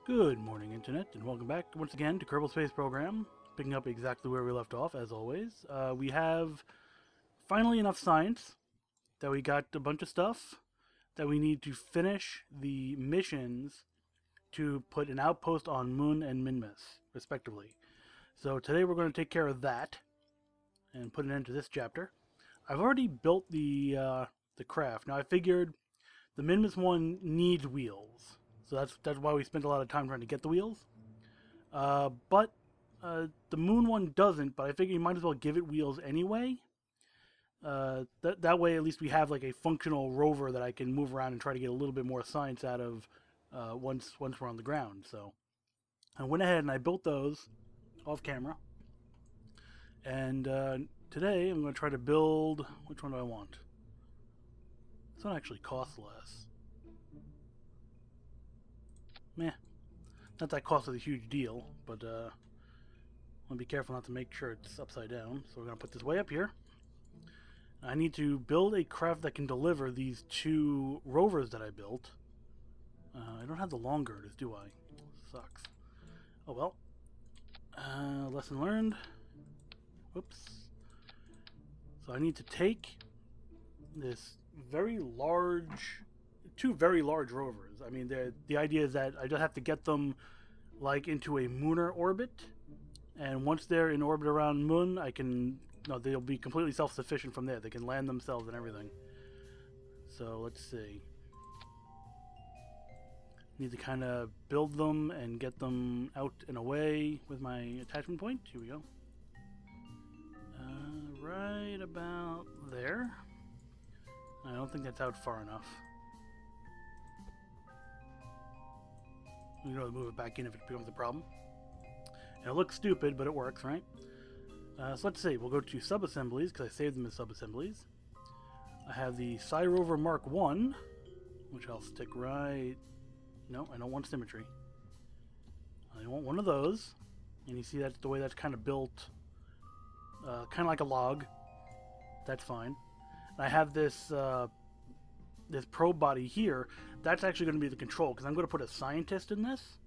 Good morning, Internet, and welcome back once again to Kerbal Space Program, picking up exactly where we left off, as always. We have finally enough science that we got a bunch of stuff that we need to finish the missions to put an outpost on Mun and Minmus, respectively. So today we're going to take care of that and put an end to this chapter. I've already built the craft. Now I figured the Minmus one needs wheels. So that's why we spent a lot of time trying to get the wheels. But the Moon one doesn't, but I figure you might as well give it wheels anyway. That way at least we have like a functional rover that I can move around and try to get a little bit more science out of once we're on the ground. So I went ahead and I built those off camera. And today I'm going to try to build... Which one do I want? This one actually costs less. Meh. Not that cost is a huge deal, but I want to be careful not to make sure it's upside down. So we're going to put this way up here. I need to build a craft that can deliver these two rovers that I built. I don't have the long girders, do I? Sucks. Oh well. Lesson learned. Whoops. So I need to take this very large... two very large rovers. I mean, the idea is that I just have to get them like into a lunar orbit, and once they're in orbit around Mun, they'll be completely self-sufficient from there. They can land themselves and everything. So let's see. Need to kind of build them and get them out and away with my attachment point. Here we go. Right about there. I don't think that's out far enough. We can really move it back in if it becomes a problem. And it looks stupid, but it works, right? So let's see. We'll go to sub-assemblies, because I saved them as sub-assemblies. I have the Psi Rover Mark 1, which I'll stick right... No, I don't want symmetry. I want one of those. And you see that's the way that's kind of built. Kind of like a log. That's fine. And I have this... this probe body here, that's actually going to be the control, because I'm going to put a scientist in this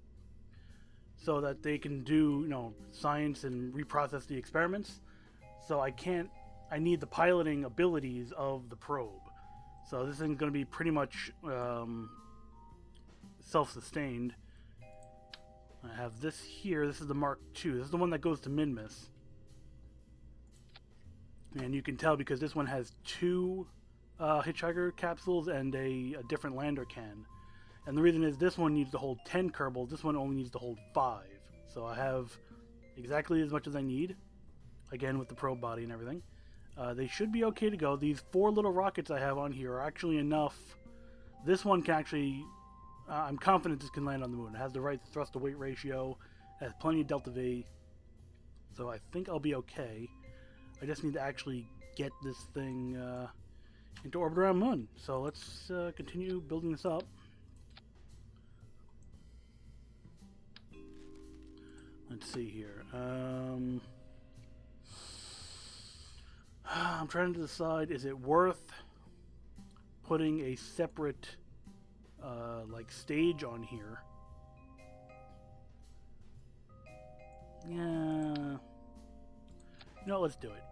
so that they can do, science and reprocess the experiments. So I need the piloting abilities of the probe. So this thing's going to be pretty much self-sustained. I have this here. This is the Mark II. This is the one that goes to Minmus. And you can tell because this one has two hitchhiker capsules and a different lander can. And the reason is this one needs to hold 10 Kerbals, this one only needs to hold 5. So I have exactly as much as I need, again with the probe body and everything. They should be okay to go. These 4 little rockets I have on here are actually enough. This one can actually, I'm confident this can land on the moon. It has the right thrust to weight ratio, it has plenty of delta V, so I think I'll be okay. I just need to actually get this thing into orbit around Mun. So let's continue building this up. Let's see here. I'm trying to decide, is it worth putting a separate like stage on here? Yeah. No, let's do it.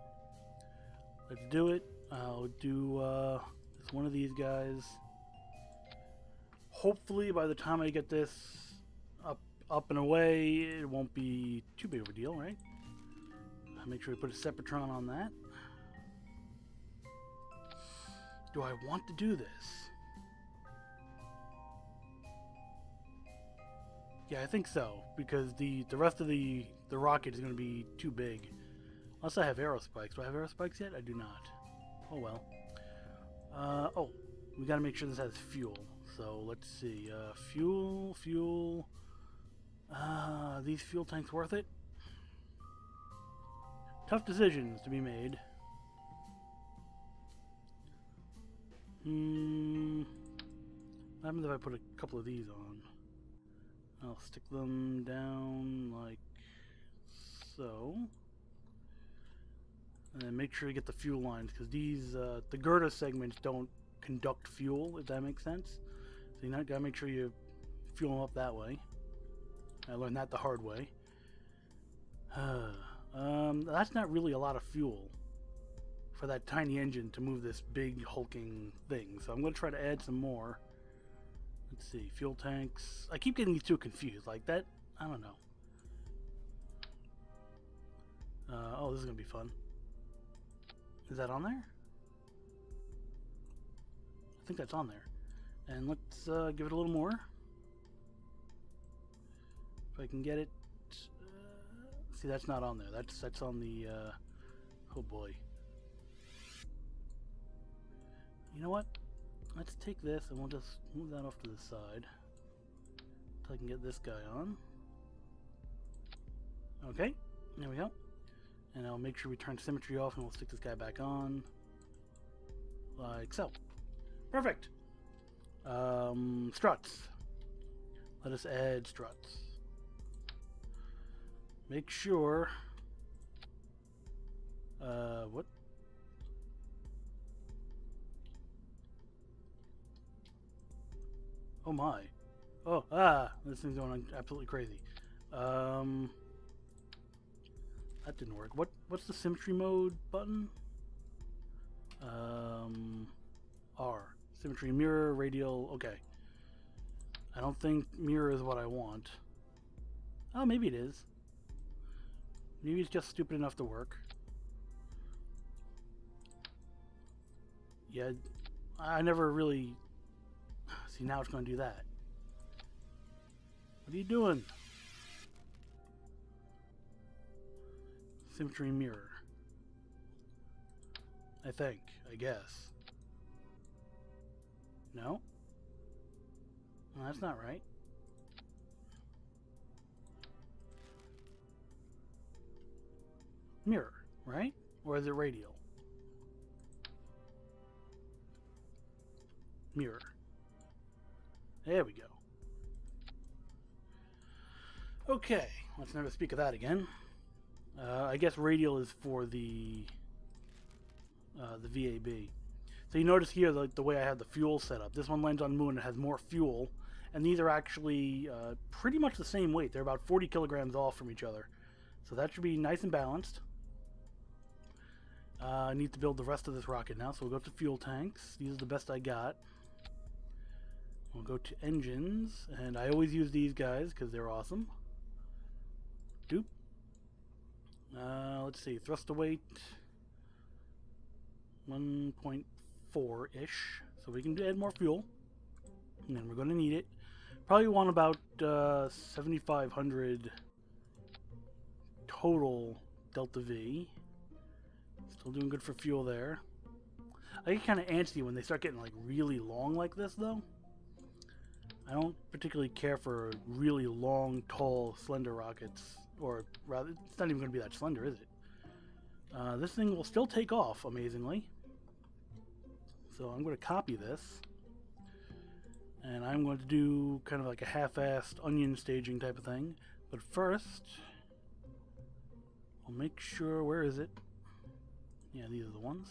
Let's do it. I'll do it's one of these guys. Hopefully by the time I get this up and away, it won't be too big of a deal, right? I'll make sure we put a Sepratron on that. Do I want to do this? Yeah, I think so, because the rest of the rocket is going to be too big. Unless I have aerospikes. Do I have aerospikes yet? I do not. Oh well. Oh, we gotta make sure this has fuel. So let's see. Fuel. These fuel tanks worth it? Tough decisions to be made. What happens if I put a couple of these on? I'll stick them down like so. And then make sure you get the fuel lines, because these, the girder segments don't conduct fuel, if that makes sense. So you gotta make sure you fuel them up that way. I learned that the hard way. That's not really a lot of fuel for that tiny engine to move this big hulking thing. So I'm going to try to add some more. Let's see, fuel tanks. I keep getting these two confused. Like that, I don't know. Oh, this is going to be fun. Is that on there? I think that's on there. And let's give it a little more. If I can get it. See, that's not on there. That's on the. Oh boy. You know what? Let's take this and we'll just move that off to the side. So I can get this guy on. Okay, there we go. And I'll make sure we turn symmetry off and we'll stick this guy back on. Like so. Perfect. Struts. Let us add struts. Make sure. What? Oh my. Oh, this thing's going absolutely crazy. That didn't work. What's the symmetry mode button? R. Symmetry, mirror, radial. Okay. I don't think mirror is what I want. Oh, maybe it is. Maybe it's just stupid enough to work. Yeah, I never really... See, now it's going to do that. What are you doing? Symmetry mirror. I think. I guess. No? Well, that's not right. Mirror, right? Or is it radial? Mirror. There we go. Okay, let's never speak of that again. I guess radial is for the VAB. So you notice here the way I have the fuel set up. This one lands on Moon, it has more fuel, and these are actually pretty much the same weight. They're about 40 kilograms off from each other. So that should be nice and balanced. I need to build the rest of this rocket now, so we'll go to fuel tanks. These are the best I got. We'll go to engines, and I always use these guys because they're awesome. Doop. Let's see, thrust to weight 1.4-ish, so we can add more fuel, and then we're going to need it. Probably want about 7,500 total delta V. Still doing good for fuel there. I get kind of antsy when they start getting like really long like this, though. I don't particularly care for really long, tall, slender rockets. Or rather, it's not even going to be that slender, is it? This thing will still take off, amazingly. So I'm going to copy this. And I'm going to do kind of like a half-assed onion staging type of thing. But first, I'll make sure, where is it? Yeah, these are the ones.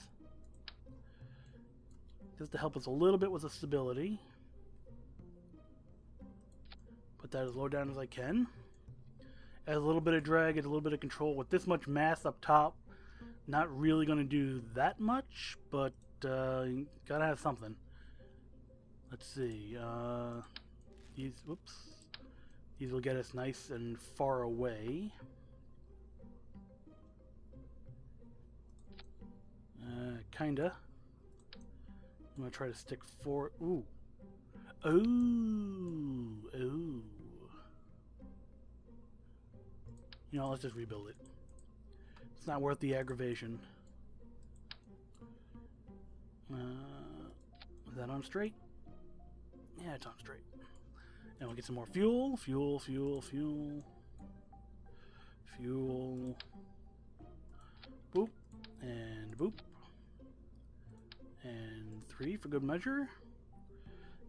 Just to help us a little bit with the stability. Put that as low down as I can. Add a little bit of drag, add a little bit of control. With this much mass up top, not really going to do that much, but you gotta have something. Let's see. These will get us nice and far away. Kinda. I'm gonna try to stick for. Ooh. Ooh. Ooh. You know, let's just rebuild it. It's not worth the aggravation. Is that on straight? Yeah, it's on straight. And we'll get some more fuel. Fuel, fuel, fuel. Fuel. Boop. And boop. And 3 for good measure.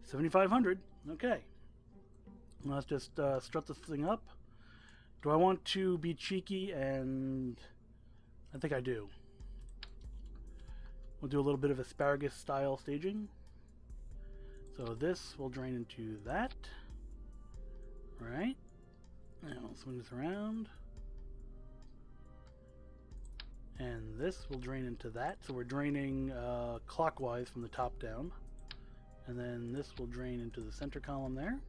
7,500. Okay. Let's just strut this thing up. Do I want to be cheeky? And I think I do. We'll do a little bit of asparagus style staging. So this will drain into that. Right? Now I'll swing this around. And this will drain into that. So we're draining clockwise from the top down. And then this will drain into the center column there.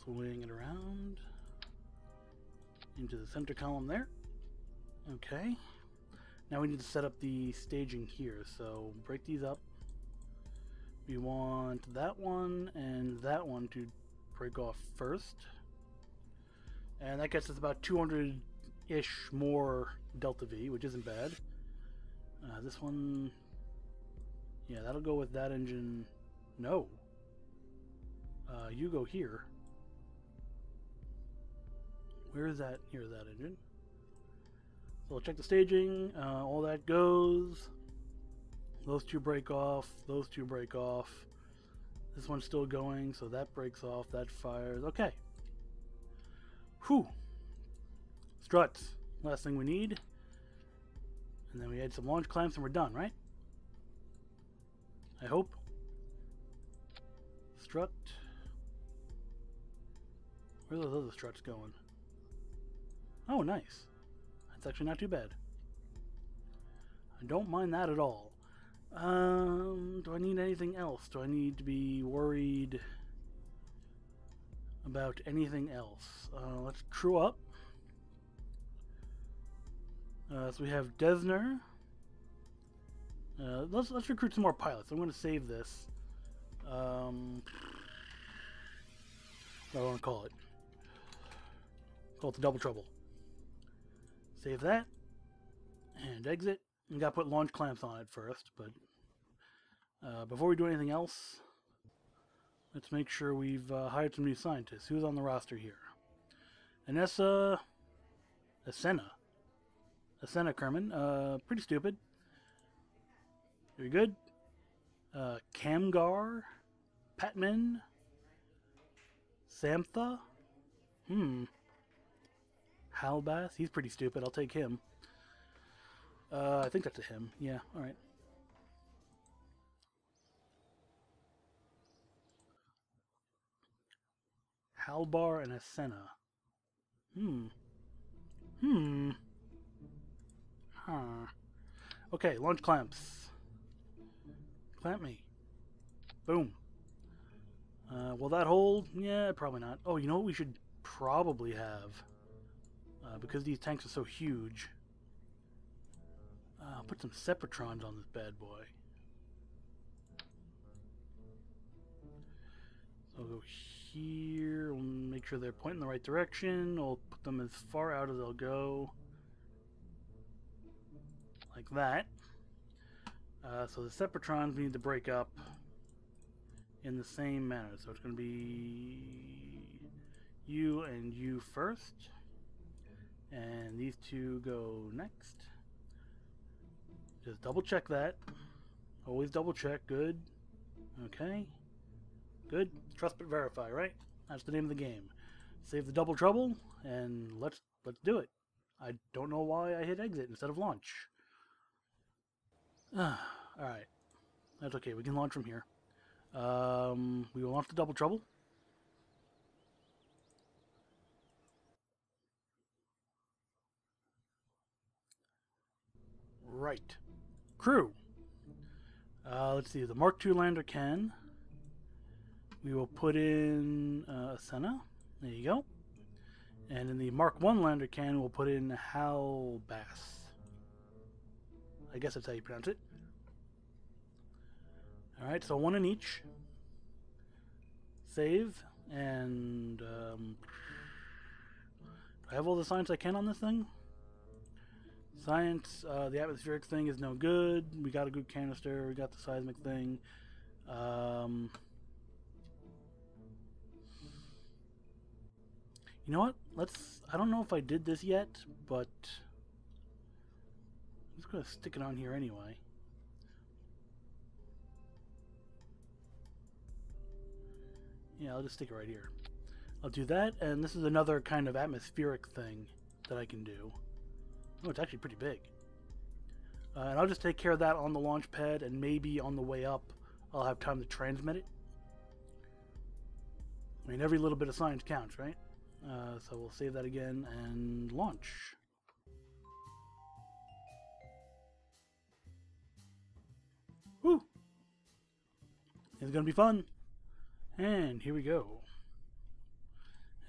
Swing it around into the center column there. Okay. Now we need to set up the staging here. So break these up. We want that one and that one to break off first. And that gets us about 200-ish more delta V, which isn't bad. This one, yeah, that'll go with that engine. No. You go here. Where is that? Here's that engine. So we'll check the staging. All that goes. Those two break off. Those two break off. This one's still going, so that breaks off. That fires. Okay. Whew. Struts. Last thing we need. And then we add some launch clamps and we're done, right? I hope. Strut. Where are those other struts going? Oh, nice. That's actually not too bad. I don't mind that at all. Do I need anything else? Do I need to be worried about anything else? Let's crew up. So we have Desner. Let's recruit some more pilots. I'm going to save this. What do I want to call it? Call it the Double Trouble. Save that. And exit. We got to put launch clamps on it first, but before we do anything else, let's make sure we've hired some new scientists. Who's on the roster here? Anessa Kerman. Pretty stupid. Very good. Kamgar. Patman. Samtha. Halbass. He's pretty stupid. I'll take him. I think that's a him. Yeah, alright. Halbar and Asena. Okay, launch clamps. Clamp me. Boom. Will that hold? Yeah, probably not. Oh, you know what we should probably have? Because these tanks are so huge. I'll put some Separatrons on this bad boy. So I'll go here. We'll make sure they're pointing in the right direction. We'll put them as far out as they'll go. Like that. So the Separatrons we need to break up in the same manner. So it's going to be you and you first. And these two go next. Just double check that. Always double check. Good. Okay. Good. Trust but verify, right? That's the name of the game. Save the double trouble and let's do it. I don't know why I hit exit instead of launch. Alright. That's okay. We can launch from here. We will launch the double trouble. Right. Crew. Let's see. The Mark II lander can. We will put in Asena. There you go. And in the Mark I lander can, we'll put in Halbass. I guess that's how you pronounce it. Alright, so one in each. Save. And do I have all the science I can on this thing? Science, the atmospheric thing is no good. We got a good canister. We got the seismic thing. You know what? I don't know if I did this yet, but I'm just going to stick it on here anyway. Yeah, I'll just stick it right here. I'll do that, and this is another kind of atmospheric thing that I can do. Oh, it's actually pretty big. And I'll just take care of that on the launch pad, and maybe on the way up I'll have time to transmit it. I mean, every little bit of science counts, right? So we'll save that again and launch. Woo! It's gonna be fun. And here we go.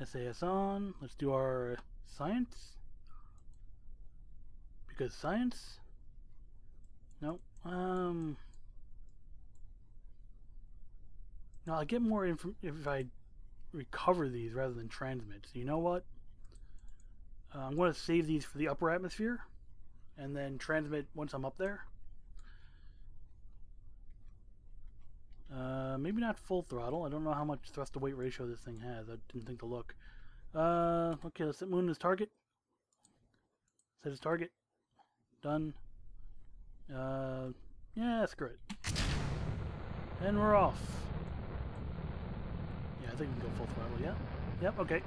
SAS on. Let's do our science. Because science? No. No, I get more if I recover these rather than transmit. So you know what? I'm going to save these for the upper atmosphere and then transmit once I'm up there. Maybe not full throttle. I don't know how much thrust to weight ratio this thing has. I didn't think to look. Okay, let's set Moon as target. Set as target. Done. Yeah, screw it. And we're off. Yeah, I think we can go full throttle, yeah. Yep, okay.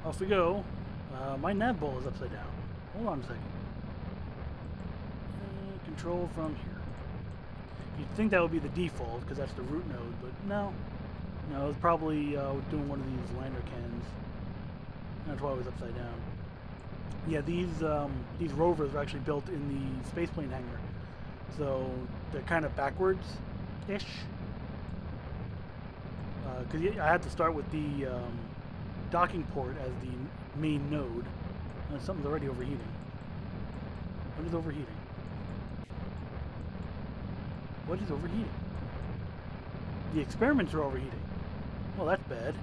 Off we go. My nav ball is upside down. Hold on a second. Control from here. You'd think that would be the default, because that's the root node, but no. No, it's probably doing one of these lander cans. That's why it was upside down. Yeah, these rovers are actually built in the spaceplane hangar. So they're kind of backwards-ish. Because I had to start with the docking port as the main node. Something's already overheating. What is overheating? What is overheating? The experiments are overheating. Well, that's bad.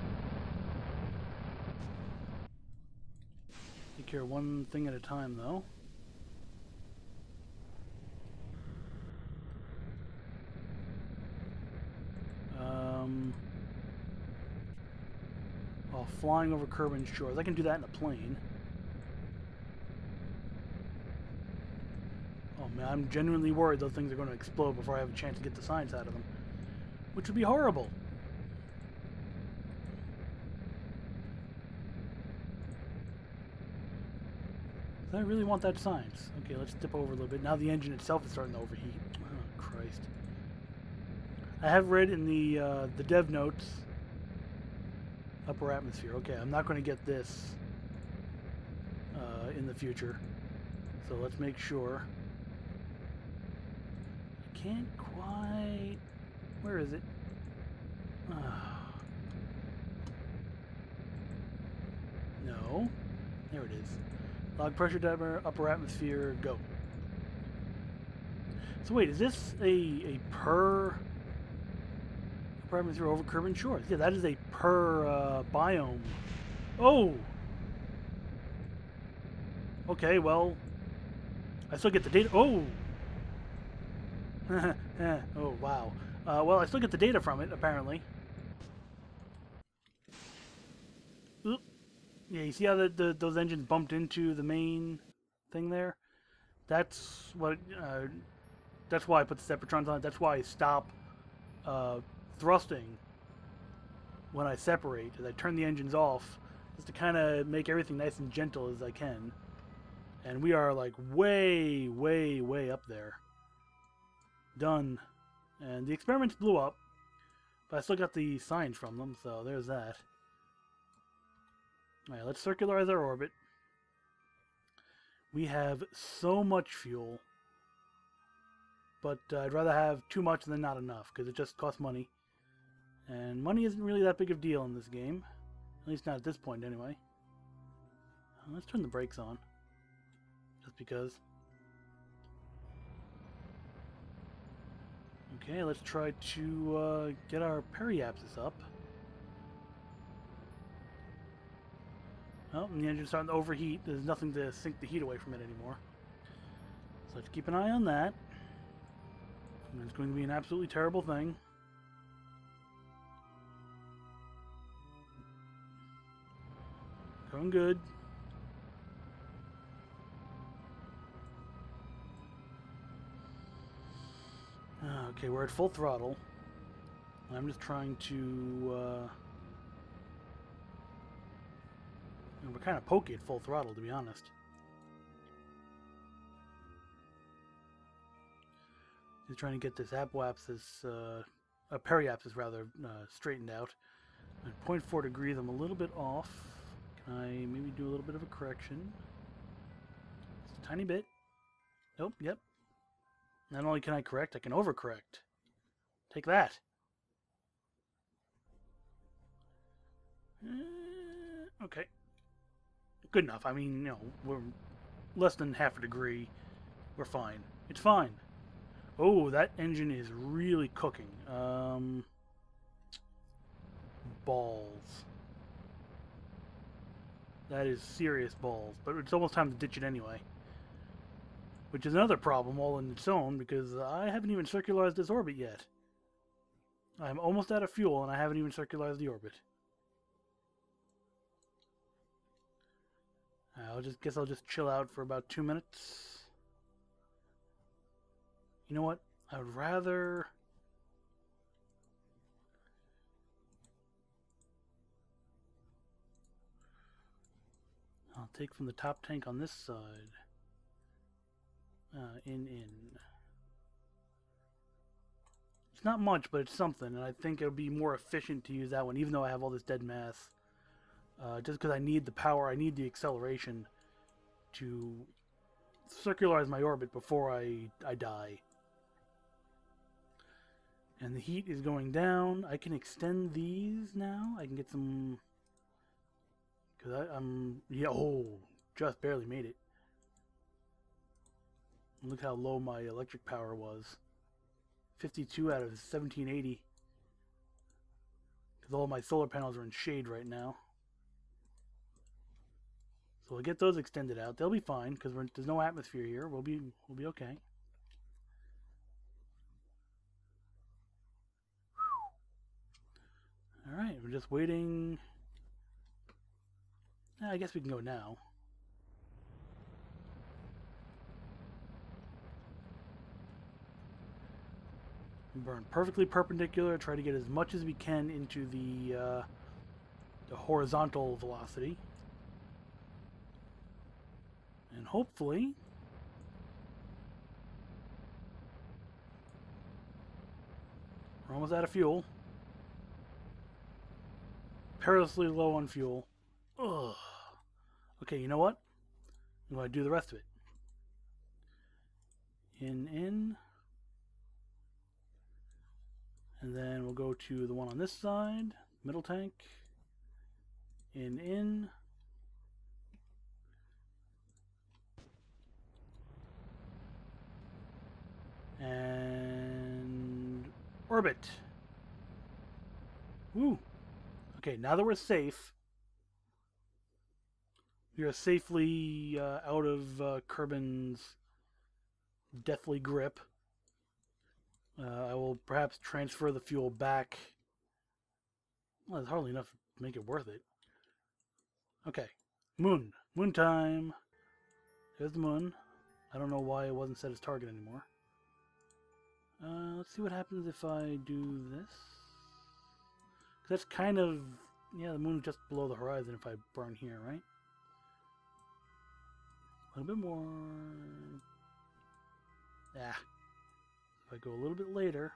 Take care of one thing at a time, though. While flying over Kerbal shores. I can do that in a plane. Oh man, I'm genuinely worried those things are going to explode before I have a chance to get the science out of them. Which would be horrible. I really want that science. Okay, let's dip over a little bit. Now the engine itself is starting to overheat. Oh, Christ. I have read in the dev notes, upper atmosphere. Okay, I'm not going to get this in the future. So let's make sure. I can't quite... Where is it? No. There it is. Log pressure dimer, upper atmosphere, go. So wait, is this a per upper atmosphere over Kerbal shores? Yeah, that is a per biome. Oh! Okay, well, I still get the data. Oh! Oh, wow. Well, I still get the data from it, apparently. Oop. Yeah, you see how those engines bumped into the main thing there? That's what. That's why I put the Separatrons on it. That's why I stop thrusting when I separate. As I turn the engines off, just to kind of make everything nice and gentle as I can. And we are like way, way, way up there. Done. And the experiments blew up, but I still got the signs from them, so there's that. Alright, let's circularize our orbit. We have so much fuel, but I'd rather have too much than not enough, because it just costs money. And money isn't really that big of a deal in this game. At least not at this point, anyway. Let's turn the brakes on. Just because. Okay, let's try to get our periapsis up. Oh, and the engine's starting to overheat. There's nothing to sink the heat away from it anymore. So let's keep an eye on that. And it's going to be an absolutely terrible thing. Going good. Okay, we're at full throttle. I'm just trying to... we're kind of pokey at full throttle, to be honest. Just trying to get this apoapsis, periapsis rather, straightened out. At 0.4 degrees, I'm a little bit off. Can I maybe do a little bit of a correction? Just a tiny bit. Nope, yep. Not only can I correct, I can overcorrect. Take that. Okay. Good enough. I mean, you know, we're less than half a degree. We're fine. It's fine. Oh, that engine is really cooking. Balls. That is serious balls. But it's almost time to ditch it anyway. Which is another problem all in its own, because I haven't even circularized this orbit yet. I'm almost out of fuel, and I haven't even circularized the orbit. Guess I'll just chill out for about 2 minutes. You know what? I would rather... I'll take from the top tank on this side. In. It's not much, but it's something, and I think it'll be more efficient to use that one, even though I have all this dead mass. Just because I need the power, I need the acceleration to circularize my orbit before I die. And the heat is going down. I can extend these now. I can get some... Because I'm... Yeah, oh, just barely made it. Look how low my electric power was. 52 out of 1780. Because all my solar panels are in shade right now. So we'll get those extended out. They'll be fine because there's no atmosphere here. We'll be okay. All right, we're just waiting. I guess we can go now. Burn perfectly perpendicular. Try to get as much as we can into the horizontal velocity. And hopefully... We're almost out of fuel. Perilously low on fuel. Ugh. Okay, you know what? I'm going to do the rest of it. In. And then we'll go to the one on this side. Middle tank. In. And orbit. Woo. Okay, now that we're safe, we are safely out of Kerbin's deathly grip. I will perhaps transfer the fuel back. Well, there's hardly enough to make it worth it. Okay, Moon. Moon time. There's the moon. I don't know why it wasn't set as target anymore. Let's see what happens if I do this. That's kind of... Yeah, the moon is just below the horizon if I burn here, right? A little bit more... Yeah. If I go a little bit later...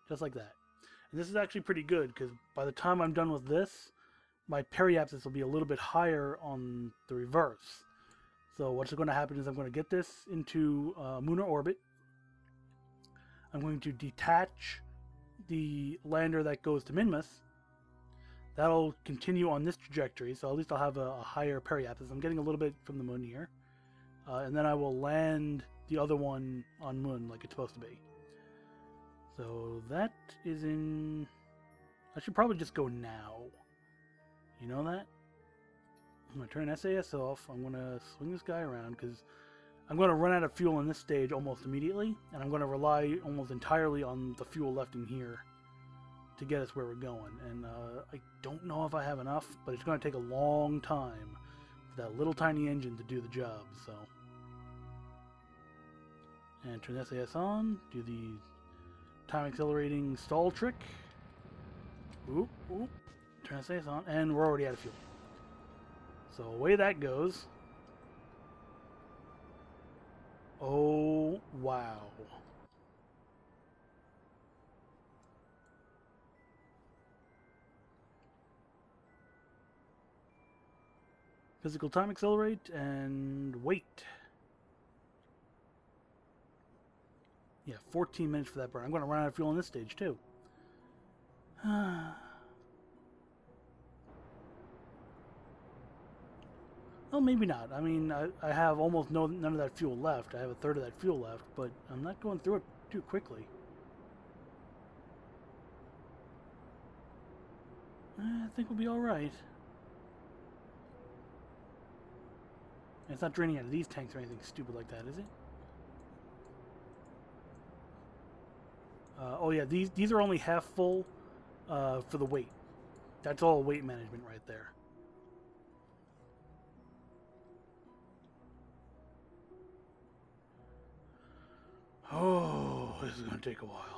Just like that. And this is actually pretty good, because by the time I'm done with this, my periapsis will be a little bit higher on the reverse. So what's going to happen is I'm going to get this into lunar orbit. I'm going to detach the lander that goes to Minmus. That'll continue on this trajectory, so at least I'll have a higher periapsis. I'm getting a little bit from the moon here. And then I will land the other one on moon like it's supposed to be. So that is in... I should probably just go now. You know that? I'm going to turn SAS off. I'm going to swing this guy around because I'm going to run out of fuel in this stage almost immediately, and I'm going to rely almost entirely on the fuel left in here to get us where we're going. And I don't know if I have enough, but it's going to take a long time for that little tiny engine to do the job. So, and turn SAS on, do the time accelerating stall trick. Oop, oop. Turn SAS on, and we're already out of fuel. So away that goes. Oh, wow. Physical time accelerate and wait. Yeah, 14 minutes for that burn. I'm going to run out of fuel on this stage, too. Well, maybe not. I mean, I have almost none of that fuel left. I have a third of that fuel left, but I'm not going through it too quickly. I think we'll be alright. It's not draining out of these tanks or anything stupid like that, is it? Oh yeah, these are only half full for the weight. That's all weight management right there. Oh, this is going to take a while.